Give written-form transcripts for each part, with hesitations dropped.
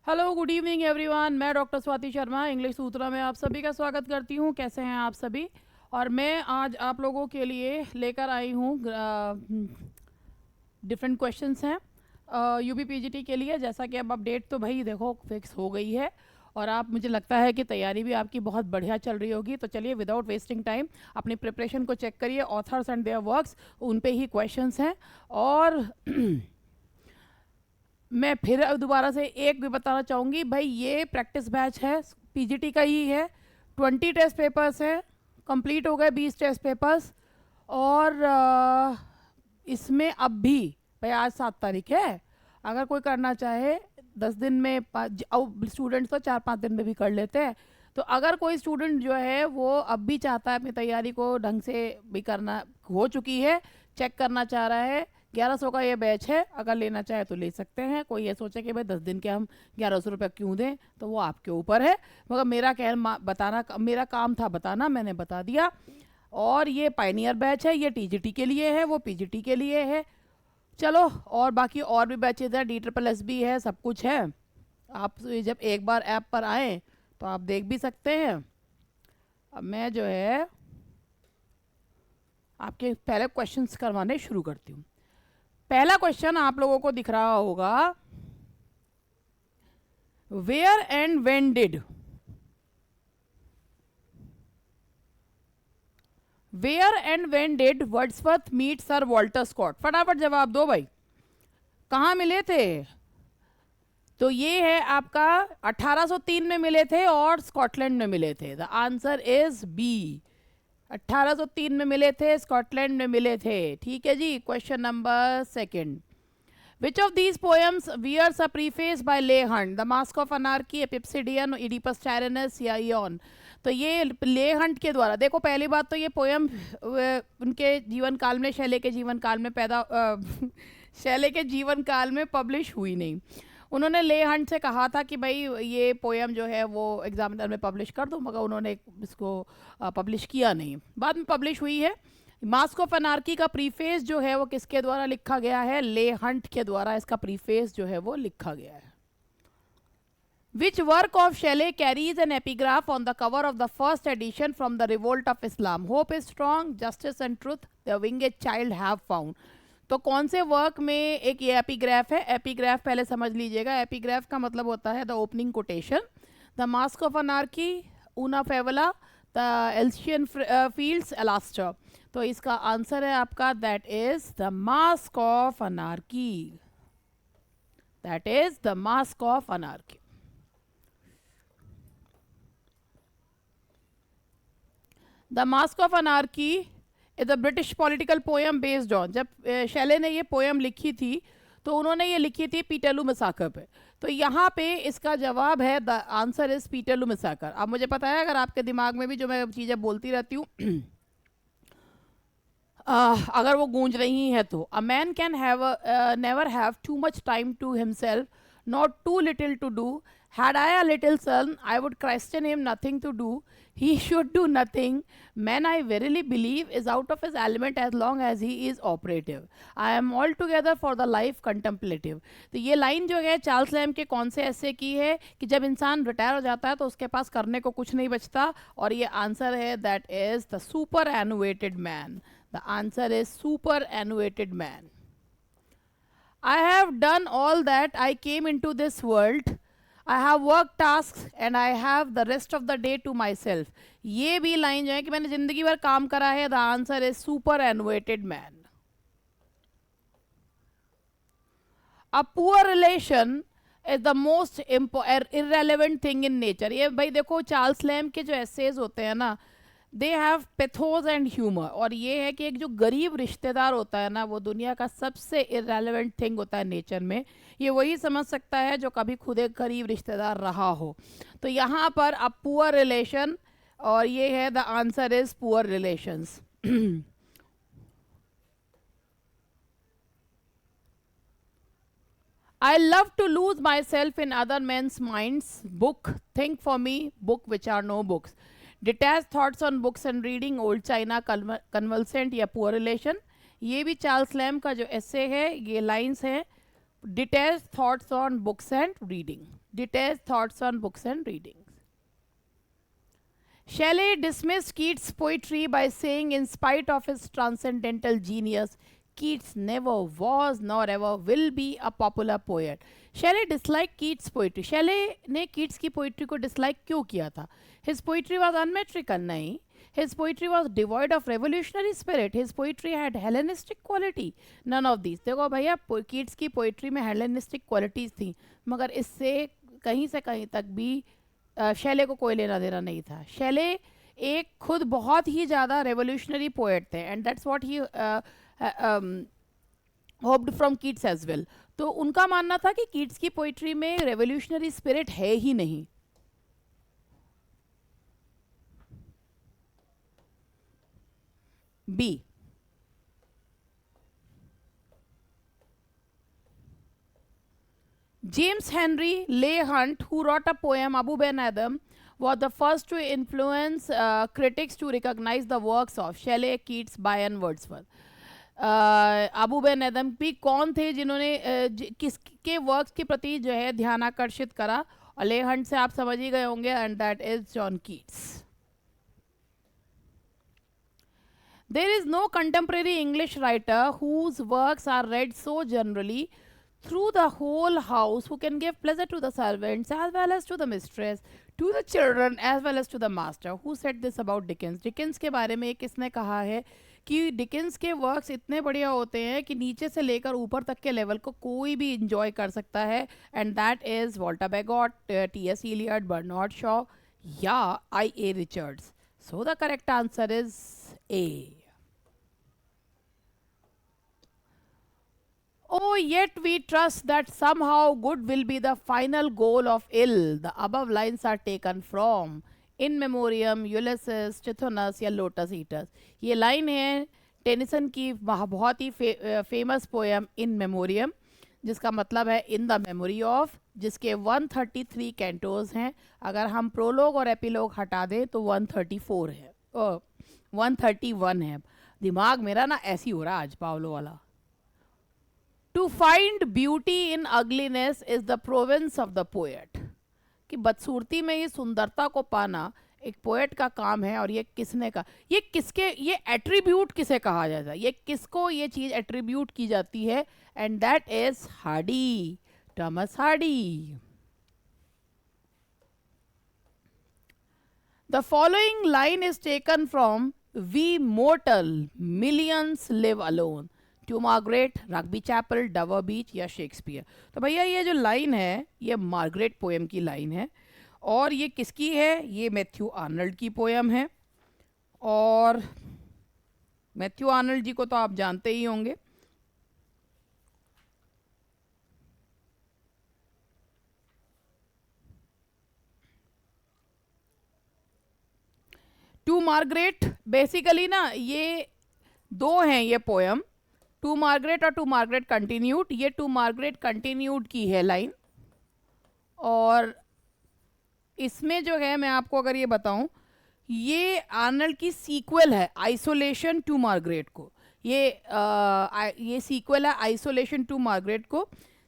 Hello, good evening everyone. मैं doctor Swati Sharma English सूत्रा में आप सभी का स्वागत करती हूँ। कैसे हैं आप सभी? और मैं आज आप लोगों के लिए लेकर आई हूँ डिफरेंट क्वेश्चंस हैं यूपी पीजीटी के लिए। जैसा कि अब अपडेट तो भाई देखो फिक्स हो गई है और आप, मुझे लगता है कि तैयारी भी आपकी बहुत बढ़िया चल रही होगी। तो चलिए विदाउट वेस्टिंग टाइम अपनी प्रिपरेशन को चेक करिए। ऑथर्स एंड देयर वर्क्स, उन पे ही क्वेश्चंस हैं। और मैं फिर दोबारा से एक भी बताना चाहूँगी भाई, ये प्रैक्टिस बैच है, पीजीटी का ही है। 20 टेस्ट पेपर्स हैं, कंप्लीट हो गए 20 टेस्ट पेपर्स। और इसमें अब भी भाई आज 7 तारीख है, अगर कोई करना चाहे 10 दिन में, स्टूडेंट्स तो 4-5 दिन में भी कर लेते हैं। तो अगर कोई स्टूडेंट जो है वो अब भी चाहता है अपनी तैयारी को ढंग से भी करना, हो चुकी है, चेक करना चाह रहा है, 1100 का ये बैच है, अगर लेना चाहे तो ले सकते हैं। कोई ये सोचे कि भाई 10 दिन के हम 1100 रुपये क्यों दें, तो वो आपके ऊपर है। मगर मेरा बताना, मेरा काम था बताना, मैंने बता दिया। और ये पायनियर बैच है, ये टीजीटी के लिए है, वो पीजीटी के लिए है। चलो, और बाकी और भी बैचेज हैं, DSSS भी है, सब कुछ है। आप जब एक बार ऐप पर आए तो आप देख भी सकते हैं। अब मैं जो है आपके पहले क्वेश्चंस करवाने शुरू करती हूँ। पहला क्वेश्चन आप लोगों को दिख रहा होगा, where and when did Wordsworth meet sir Walter Scott? फटाफट जवाब दो भाई, कहाँ मिले थे? तो ये है आपका 1803 में मिले थे और स्कॉटलैंड में मिले थे। द आंसर इज बी, 1803 में मिले थे, स्कॉटलैंड में मिले थे। ठीक है जी। Question number second, which of these poems bears a preface by Leigh Hunt? The Mask of Anarchy, Epipsychidion, Oedipus Tyrannus या इयॉन? तो ये ले हंट के द्वारा, देखो पहली बात तो ये पोएम उनके जीवन काल में, शैले के जीवन काल में शैले के जीवन काल में पब्लिश हुई नहीं। उन्होंने ले हंट से कहा था कि भाई ये पोएम जो है वो एग्जामिनर में पब्लिश कर दो, मगर उन्होंने इसको पब्लिश किया नहीं। बाद में पब्लिश हुई है। मास्क ऑफ अनार्की का प्रीफेस जो है वो किसके द्वारा लिखा गया है? ले हंट के द्वारा इसका प्रीफेस जो है वो लिखा गया है। Which work of Shelley carries an epigraph on the cover of the first edition from the Revolt of Islam? Hope is strong, justice and truth, the winged child have found. तो कौन से work में एक ये epigraph है? Epigraph पहले समझ लीजिएगा। एपिग्राफ का मतलब होता है the opening quotation. The Mask of Anarchy, Una Favola, the Elysian fields, Alastor. तो इसका आंसर है आपका, that is the Mask of Anarchy. That is the Mask of Anarchy. The Mask of Anarchy is a British political poem based on, जब Shelley ने ये poem लिखी थी तो उन्होंने ये लिखी थी पीटरलू मैसाकर पे। तो यहाँ पे इसका जवाब है, द आंसर इज पीटरलू मैसाकर। अब मुझे पता है अगर आपके दिमाग में भी जो मैं चीज़ें बोलती रहती हूँ अगर वो गूंज रही हैं तो, a man can have never have too much time to himself, not too little to do. Had I a little son, I would question him nothing to do. He should do nothing. Man, I verily believe, is out of his element as long as he is operative. I am altogether for the life contemplative. तो ये line जो है Charles lamb के कौन से ऐसे की है कि जब इंसान रिटायर हो जाता है तो उसके पास करने को कुछ नहीं बचता, और ये आंसर है, that is the superannuated man. The answer is superannuated man. I have done all that I came into this world. I have work tasks and I have the rest of the day to myself. ये भी line जो है कि मैंने जिंदगी भर काम करा है। The answer is superannuated man. A poor relation is the most irrelevant thing in nature. ये भाई देखो चार्ल्स लैम्ब के जो एसेज होते हैं ना, they have pathos and humour. और ये है कि एक जो गरीब रिश्तेदार होता है ना, वो दुनिया का सबसे इररेलेवेंट थिंग होता है नेचर में। ये वही समझ सकता है जो कभी खुद एक गरीब रिश्तेदार रहा हो। तो यहाँ पर अब पुअर रिलेशन, और ये है the answer is poor relations. I love to lose myself in other men's minds. Book, think for me, book which are no books. Detached thoughts on books and reading, old China, convalescent या poor relation। ये भी Charles lamb का जो एसे है, ये lines हैं detached thoughts on books and reading. Detached thoughts on books and reading. Shelley dismissed Keats' poetry by saying, in spite of his transcendental genius, Keats never was nor ever will be a popular poet. Shelley disliked Keats' poetry. Shelley ने Keats की poetry को dislike क्यों किया था? His poetry was unmetrical, नहीं. His poetry was devoid of revolutionary spirit. His poetry had Hellenistic quality. None of these. देखो भैया, Keats की poetry में Hellenistic qualities थी, मगर इससे कहीं से कहीं तक भी शैले को कोई लेना देना नहीं था. शैले एक खुद बहुत ही ज़्यादा रेवोल्यूशनरी पोएट थे, and that's what he hoped from Keats as well. तो उनका मानना था कि कीट्स की पोइट्री में रेवोल्यूशनरी स्पिरिट है ही नहीं. B, James Henry Leigh Hunt, who wrote a poem Abu Ben Adhem, was the first to influence critics to recognize the works of Shelley, Keats, Byron, Wordsworth. Abu Ben एदम भी कौन थे जिन्होंने किसके वर्क्स के प्रति जो है ध्यान आकर्षित करा? और ले हंट से आप समझ ही गए होंगे, and that is John Keats. There is no contemporary English writer whose works are read so generally through the whole house, who can give pleasure to the servants as well as to the mistress, to the children as well as to the master. Who said this about Dickens? Dickens के बारे में किसने कहा है कि Dickens के works इतने बढ़िया होते हैं कि नीचे से लेकर ऊपर तक के लेवल को कोई भी इंजॉय कर सकता है, and that is Walter Bagehot, T S. Eliot, Bernard Shaw या I.A. Richards. So the correct answer is A. Oh, yet we trust that somehow good will be the final goal of ill. The above lines are taken from In Memoriam, Ulysses, Tithonus या Lotus Eaters. ये line है Tennyson की बहुत ही famous poem in memoriam, जिसका मतलब है in the memory of, जिसके 133 cantos हैं. अगर हम प्रोलोग और एपिलोग हटा दें तो 134 है, 131 है. दिमाग मेरा ना ऐसी हो रहा आज पावलो वाला. To find beauty in ugliness is the province of the poet. कि बदसूरती में ये सुंदरता को पाना एक पोएट का काम है. और ये किसने कहा? ये किसके, ये एट्रीब्यूट किसे कहा जाता है? ये किसको ये चीज एट्रीब्यूट की जाती है? And that is Hardy, Thomas Hardy. The following line is taken from we mortal millions live alone, to Marguerite, Rugby Chapel, Dover Beach या शेक्सपियर. तो भैया ये जो लाइन है ये मार्गरेट पोएम की लाइन है. और ये किसकी है? ये मैथ्यू आर्नल्ड की पोएम है. और मैथ्यू आर्नल्ड जी को तो आप जानते ही होंगे. टू मार्गरेट बेसिकली ना ये दो हैं ये पोएम, टू मार्गरेट और टू मार्गरेट कंटिन्यूड. ये टू मार्गरेट कंटिन्यूड की है लाइन. और इसमें जो है मैं आपको अगर ये बताऊं, ये आर्नल्ड की सीक्वल है आइसोलेशन टू मार्गरेट को. ये सीक्वल है आइसोलेशन टू मार्गरेट को.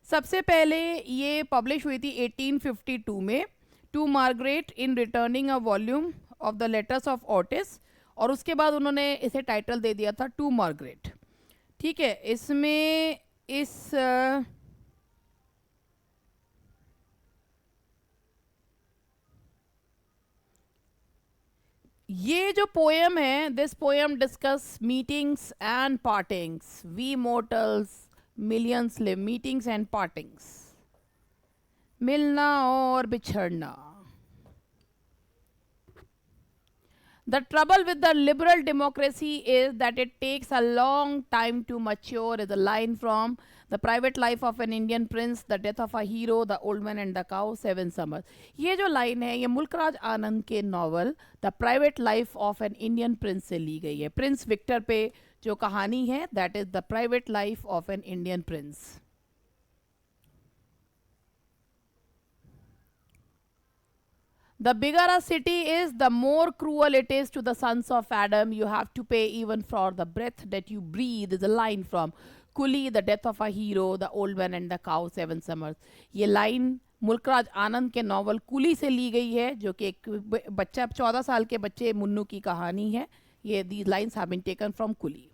सबसे पहले ये पब्लिश हुई थी 1852 में, to Margaret in returning a volume of the letters of Otis. और उसके बाद उन्होंने इसे टाइटल दे दिया था टू मार्गरेट. ठीक है. इसमें इस ये जो पोएम है, this poem discuss meetings and partings. We mortals millions live, meetings and partings, मिलना और बिछड़ना. The trouble with the liberal democracy is that it takes a long time to mature, is a line from The Private Life of an Indian Prince, The Death of a Hero, The Old Man and the Cow, Seven Summers. ये जो line है ये मुल्कराज आनंद के novel the private life of an Indian Prince से ली गई है. Prince Victor पे जो कहानी है that is the private life of an Indian Prince. The bigger a city is, the more cruel it is to the sons of Adam. You have to pay even for the breath that you breathe, is a line from Coolie, the death of a hero, the old man and the cow, seven summers. ये line Mulk Raj Anand के novel कुली से ली गई है, जो कि एक बच्चा 14 साल के बच्चे मुन्नू की कहानी है। ये these lines have been taken from Coolie.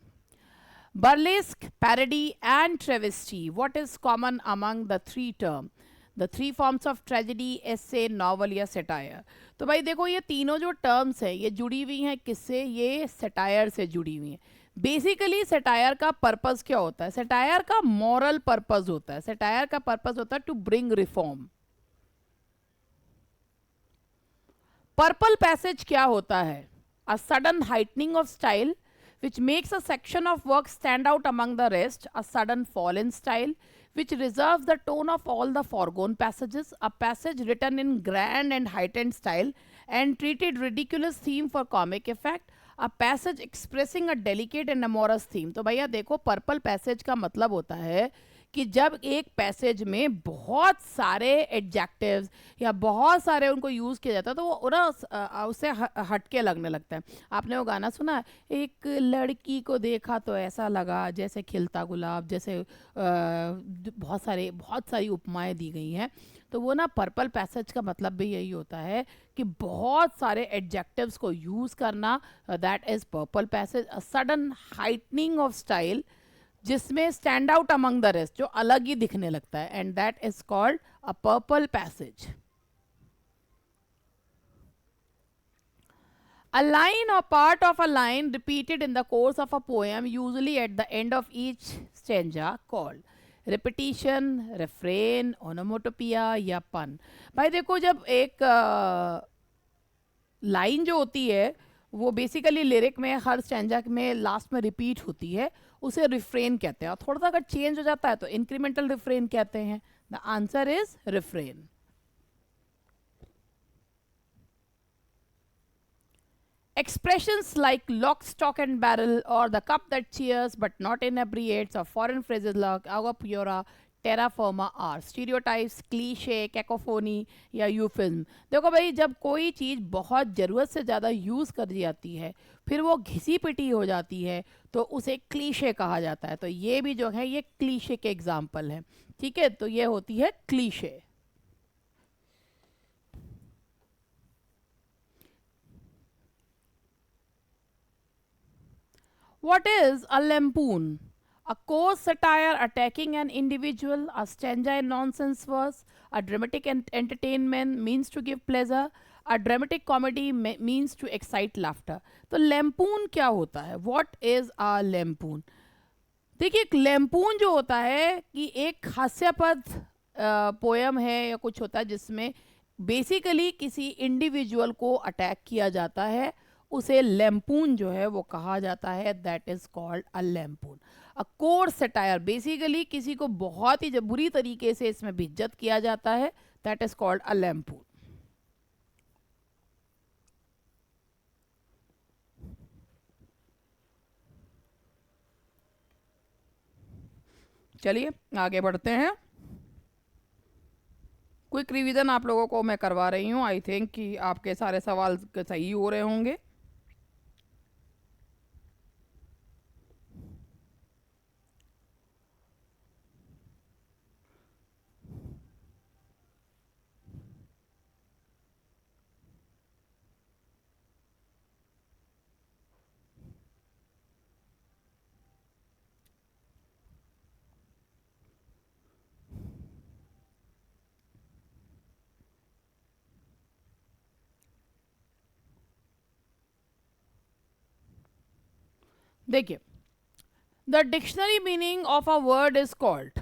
Burlesque, parody and travesty. What is common among the three terms? The three forms of tragedy, essay, novel या satire. तो भाई देखो ये तीनों जो टर्म्स हैं ये जुड़ी हुई हैं किससे? ये सटायर से जुड़ी हुई हैं। बेसिकली सटायर का पर्पस क्या होता है? सटायर का मॉरल पर्पस होता है। सटायर का पर्पस होता है to bring reform. Purple passage क्या होता है? A sudden heightening of style which makes a section of work stand out among the rest, a sudden fall in style, which reserves the tone of all the foregone passages, a passage written in grand and heightened style and treated ridiculous theme for comic effect, a passage expressing a delicate and amorous theme. तो भैया देखो purple passage का मतलब होता है कि जब एक पैसेज में बहुत सारे एडजेक्टिव्स या बहुत सारे उनको यूज़ किया जाता है तो वो ना उससे हटके लगने लगता है। आपने वो गाना सुना, एक लड़की को देखा तो ऐसा लगा जैसे खिलता गुलाब, जैसे बहुत सारी उपमाएं दी गई हैं। तो वो ना पर्पल पैसेज का मतलब भी यही होता है कि बहुत सारे एडजेक्टिव्स को यूज़ करना, that is purple passage. A sudden heightening of style जिसमें stand out among the rest, जो अलग ही दिखने लगता है, and that is called a purple passage. A line or part of a line repeated in the course of a poem, usually at the end of each stanza, called repetition, refrain, onomatopoeia या pun। भाई देखो जब एक line जो होती है वो basically lyric में हर स्टैंजा में लास्ट में रिपीट होती है, उसे रिफ्रेन कहते हैं। और थोड़ा सा अगर चेंज हो जाता है तो इंक्रीमेंटल रिफ्रेन कहते हैं। The answer is refrain. Expressions like lock, stock and barrel, or the cup that cheers but not inebriates, or foreign phrases like agua priora, terra firma are stereotypes, cliche, cacophony या euphemism। देखो भाई जब कोई चीज़ बहुत ज़रूरत से ज़्यादा use कर दी जाती है फिर वो घिसी पिटी हो जाती है तो उसे क्लीशे कहा जाता है। तो ये भी जो है ये क्लीशे के एग्जाम्पल है। ठीक है, तो ये होती है cliché. What is a lampoon? A coarse satire attacking an individual, a stanza in nonsense verse, a dramatic entertainment means to give pleasure, a dramatic comedy means to excite laughter। तो लैम्पून क्या होता है? What is a lampoon? देखिए एक लैम्पून जो होता है कि एक हास्यास्पद पोयम है या कुछ होता है जिसमें बेसिकली किसी इंडिविजुअल को अटैक किया जाता है, उसे लैम्पून जो है वो कहा जाता है। That is called a lampoon. A coarse satire, basically किसी को बहुत ही बुरी तरीके से इसमें बेइज्जत किया जाता है, दैट इज कॉल्ड अ लैम्पून। चलिए आगे बढ़ते हैं। क्विक रिवीजन आप लोगों को मैं करवा रही हूँ। आई थिंक कि आपके सारे सवाल सही हो रहे होंगे। देखिए the dictionary meaning of a word is called,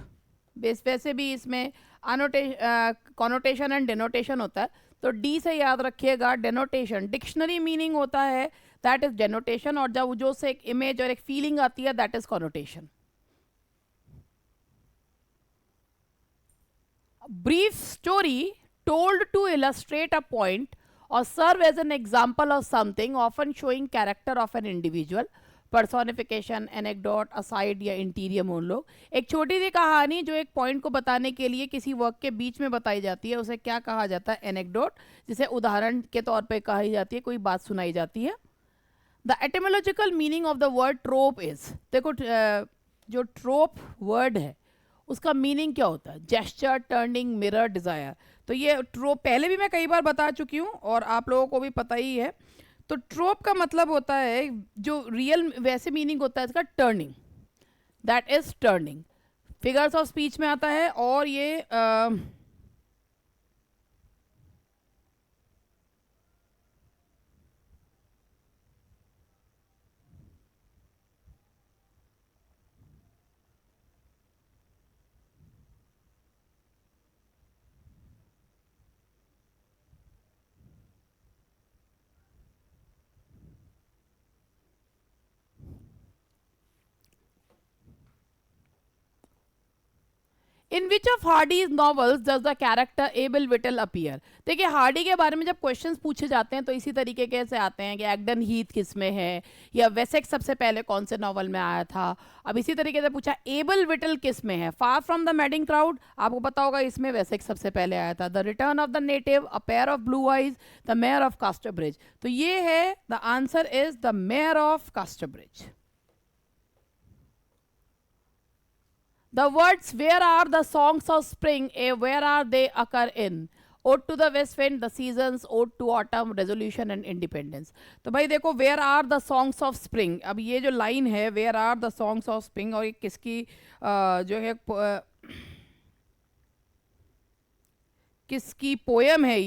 वैसे भी इसमें कॉनोटेशन एंड डेनोटेशन होता है, तो डी से याद रखिएगा डेनोटेशन। डिक्शनरी मीनिंग होता है दैट इज डेनोटेशन, और जब जो से एक इमेज और एक फीलिंग आती है that is connotation. Brief story told to illustrate a point or serve as an example of something, often showing character of an individual, personification, anecdote, aside या इंटीरियर मोनोलॉग। एक छोटी सी कहानी जो एक पॉइंट को बताने के लिए किसी वर्क के बीच में बताई जाती है उसे क्या कहा जाता है? एनेक्डोट, जिसे उदाहरण के तौर पे कही जाती है, कोई बात सुनाई जाती है। The etymological meaning of the word trope is, देखो जो ट्रोप वर्ड है उसका मीनिंग क्या होता है? Gesture, turning, mirror, desire. तो ये ट्रोप पहले भी मैं कई बार बता चुकी हूँ और आप लोगों को भी पता ही है। तो ट्रोप का मतलब होता है, जो रियल वैसे मीनिंग होता है इसका, turning, that is turning. Figures of speech में आता है और ये in which of Hardy's novels does the character Abel Whittle appear? देखिए, हार्डी के बारे में जब क्वेश्चंस पूछे जाते हैं तो इसी तरीके के से आते हैं कि एग्डन हीथ किस में है, या वेसेक्स सबसे पहले कौन से नॉवल में आया था। अब इसी तरीके से पूछा एबल विटल किस में है, far from the madding crowd, आपको पता होगा इसमें वेसेक्स सबसे पहले आया था। The return of the native, a pair of blue eyes, the mayor of कास्टरब्रिज। तो ये है, the answer is the mayor of कास्टरब्रिज। The words "Where are the songs of spring? Where are they occur in?" Ode to the West Wind, the seasons, Ode to autumn, resolution and independence. तो भाई देखो, Where are the songs of spring? अब ये जो line है Where are the songs of spring, और ये किसकी जो है किसकी पोयम है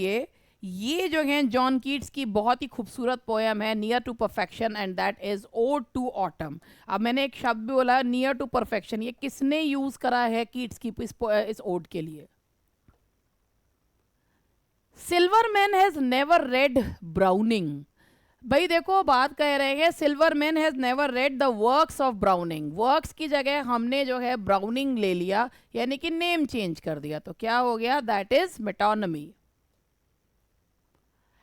ये जो है जॉन कीट्स की बहुत ही खूबसूरत पोयम है, near to perfection, and that is ode to autumn. अब मैंने एक शब्द भी बोला नियर टू परफेक्शन, ये किसने यूज करा है कीट्स की इस ओड के लिए? Silverman has never red browning. भाई देखो, बात कह रहे हैं Silverman has never read the works of browning. Works की जगह हमने जो है ब्राउनिंग ले लिया, यानी कि नेम चेंज कर दिया, तो क्या हो गया? That is metonymy.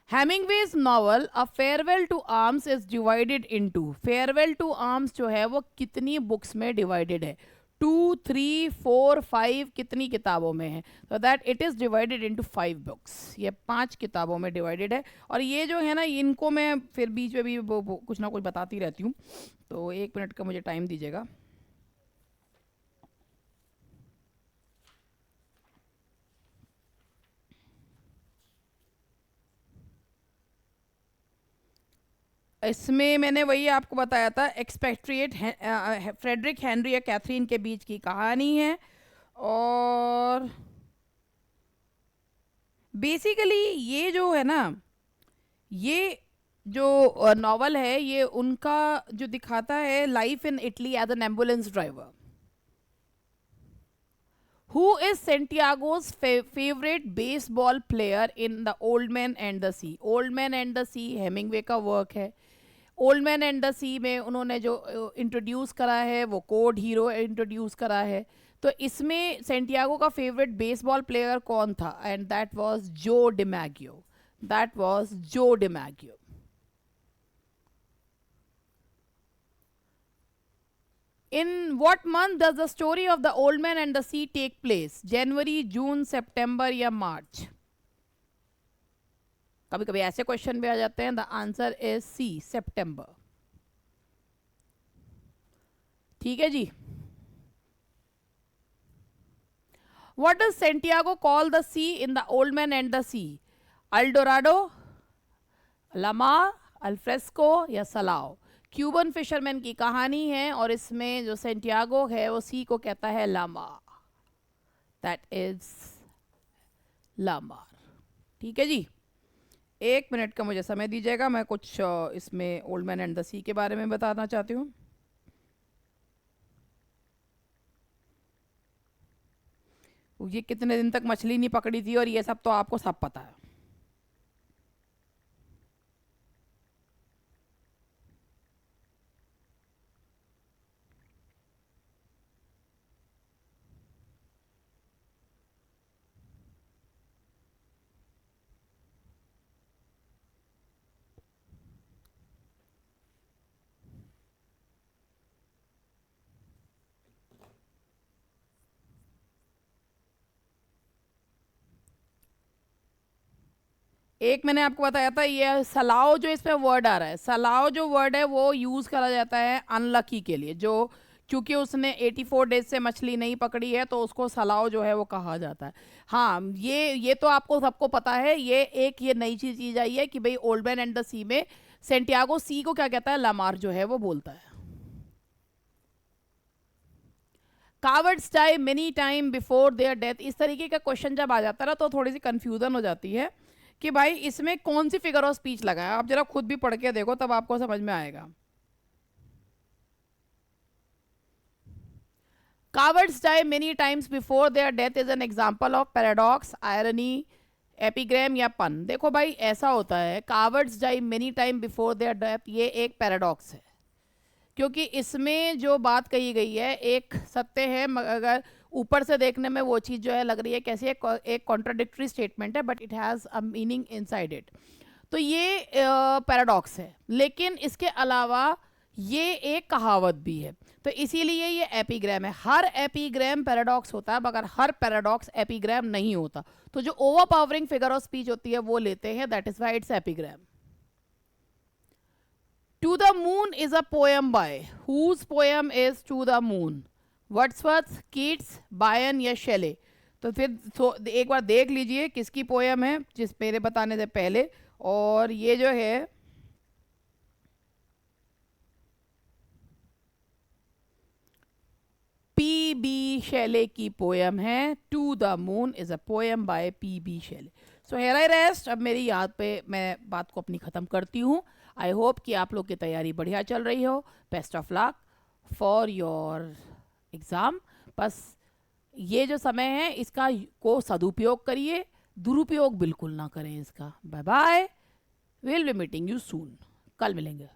Hemingway's novel a farewell to arms is divided into, farewell to arms जो है वो कितनी बुक्स में डिवाइडेड है? 2, 3, 4, 5, कितनी किताबों में है? तो that it is divided into 5 books, ये 5 किताबों में डिवाइडेड है। और ये जो है ना, इनको मैं फिर बीच में भी वो कुछ ना कुछ बताती रहती हूँ, तो 1 मिनट का मुझे टाइम दीजिएगा। इसमें मैंने वही आपको बताया था, एक्सपेक्ट्रिएट फ्रेडरिक हेनरी और कैथरीन के बीच की कहानी है। और बेसिकली ये जो है ना, ये जो नॉवल है ये उनका जो दिखाता है life in Italy as an ambulance driver. Who is Santiago's favorite baseball player in The Old Man and the Sea? Old Man and the Sea Hemingway का वर्क है। ओल्ड मैन एंड द सी में उन्होंने जो introduce करा है वो code hero introduce करा है। तो इसमें सेंटियागो का फेवरेट बेसबॉल प्लेयर कौन था? एंड दैट वाज जो डिमैगियो, दैट वाज जो DiMaggio. In what month does the story of the Old Man and the Sea take place? जनवरी, जून, सितंबर या मार्च? कभी कभी ऐसे क्वेश्चन भी आ जाते हैं। द आंसर इज सी, सितंबर। ठीक है जी। What does Santiago call the sea in The Old Man and the Sea? Eldorado, La Mar, alfresco या सलाओ? क्यूबन फिशरमैन की कहानी है और इसमें जो सेंटियागो है वो सी को कहता है लामा, दैट इज लामार। ठीक है जी। 1 मिनट का मुझे समय दीजिएगा, मैं कुछ इसमें ओल्ड मैन एंड द सी के बारे में बताना चाहती हूँ। ये कितने दिन तक मछली नहीं पकड़ी थी और ये सब तो आपको सब पता है। एक मैंने आपको बताया था, ये सलाओ जो इसमें वर्ड आ रहा है, सलाओ जो वर्ड है वो यूज़ करा जाता है अनलकी के लिए, जो क्योंकि उसने 84 डेज से मछली नहीं पकड़ी है तो उसको सलाव जो है वो कहा जाता है। हाँ, ये तो आपको सबको पता है। ये नई चीज़ आई है कि भाई ओल्ड मैन एंड द सी में सेंटियागो सी को क्या कहता है, लामार जो है वो बोलता है। Cowards die many time before their death, इस तरीके का क्वेश्चन जब आ जाता है ना तो थोड़ी सी कंफ्यूजन हो जाती है कि भाई इसमें कौन सी फिगर ऑफ स्पीच लगा है। आप जरा खुद भी पढ़ के देखो तब आपको समझ में आएगा। Cowards die many times before their death is an example of paradox, irony, epigram या पन। देखो भाई ऐसा होता है, cowards die many time before their death, ये एक पैराडॉक्स है क्योंकि इसमें जो बात कही गई है एक सत्य है, मगर ऊपर से देखने में वो चीज़ जो है लग रही है कैसी एक कॉन्ट्राडिक्टरी स्टेटमेंट है, but it has a meaning inside it. तो ये पैराडॉक्स है, लेकिन इसके अलावा ये एक कहावत भी है, तो इसीलिए ये एपीग्राम है। हर एपीग्राम पैराडॉक्स होता है मगर हर पैराडॉक्स एपीग्राम नहीं होता। तो जो over powering figure of speech होती है वो लेते हैं, that is why it's epigram. To the moon is a poem by, whose poem is to the moon? Wordsworth, Keats, Byron या शेले? तो फिर एक बार देख लीजिए किसकी पोएम है जिस मेरे बताने से पहले। और ये जो है पी बी शेले की पोएम है। To the moon is a poem by P B Shelley. So here I rest. अब मेरी याद पे मैं बात को अपनी ख़त्म करती हूँ। आई होप कि आप लोग की तैयारी बढ़िया चल रही हो। Best of luck for your exam. बस ये जो समय है इसका को सदुपयोग करिए, दुरुपयोग बिल्कुल ना करें इसका। Bye bye, will be meeting you soon. कल मिलेंगे।